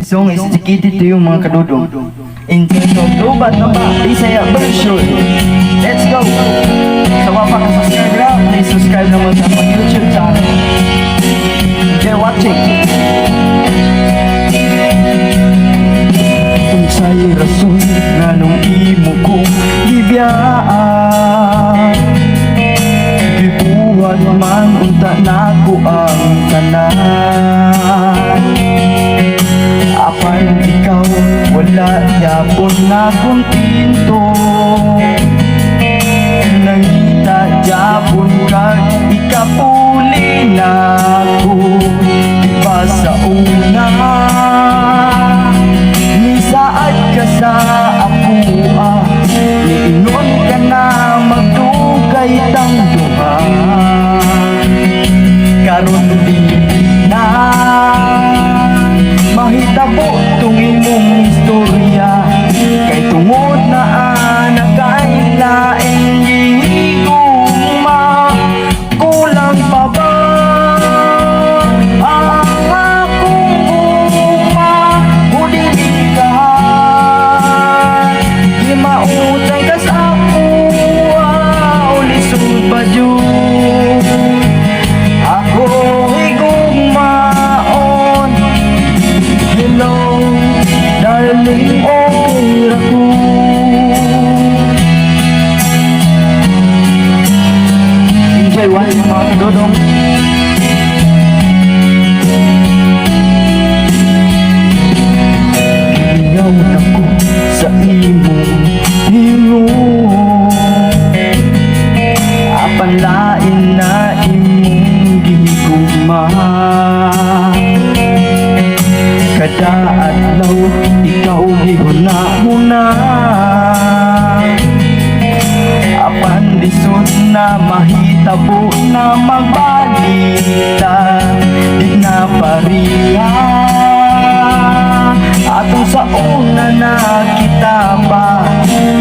song is dedicated to you mga kadudong. In terms of Lobat na ba, Bisaya version. Let's go! Sa mga pakasubscribe lang, please subscribe naman sa mga YouTube channel. Enjoy watching! Unsay rason nga nung imo kong gibiyaan, gibuhat man unta nako ang tanan. Apan ikaw wala yapon na kontento, nangita japon kag ikapuli na ko. Diba sa una nisaad ka sa ako, niinon ka na magdugay tang duha. Karon di na mahitabo tong imong istorya, kay tungod na kay laing gihigugma. Kulang pa ba ang akong ugma o dili ka di mautay ka sa ako, o lisod pa jud ako higugmaon. Hello darling, okay ra ko. Enjoy watching mga kadudong. Ginaw na ko sa imong hilong, apan lain na imong gihigugma. Kada adlaw ikaw gihuna-huna, apan lisod na mahitabo na magbalita. Di na pariya atong sa una na kita pa,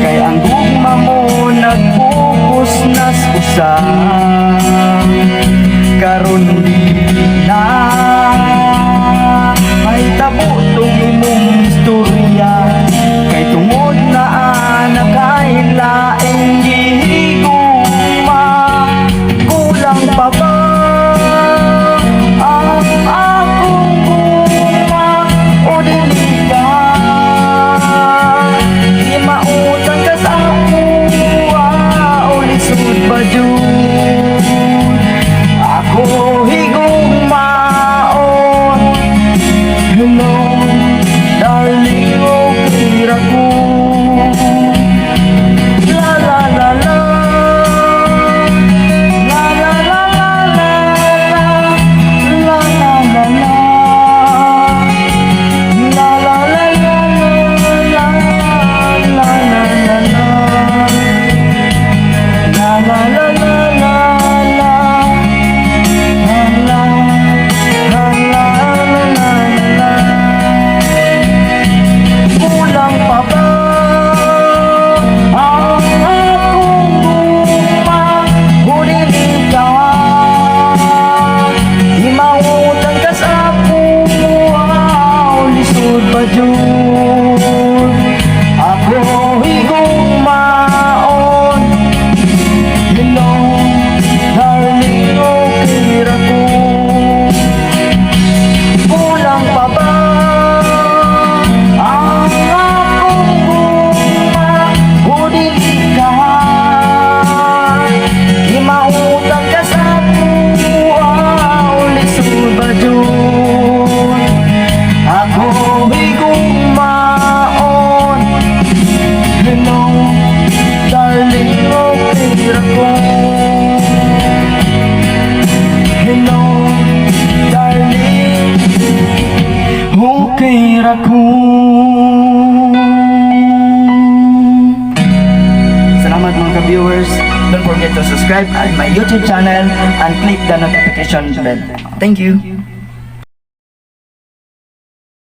kay ang gugma mo nagpupos nas usa. Karon di na mahitabo tong imong istorya, kay tungod na kay laing gihigugma. Kulang pa ba ang akong gugma o dili ka di mautang ka sa ako, o lisod pa jud ako higugmaon. Hello darling, okay ra ko. La la la la, la la la la la, la la la la, la la la la, la la la la, la la la la. Ako higugmaon. Hello darling, okay ra ko. Kulang pa ba ang akong gugma o dili ka di mautang ka sa ako, o lisod ba jud ako higugmaon. Hello darling, okay ra ko. Hello darling, okay ra ko. Salamat mga ka-viewers. Don't forget to subscribe at my YouTube channel and click the notification bell. Thank you.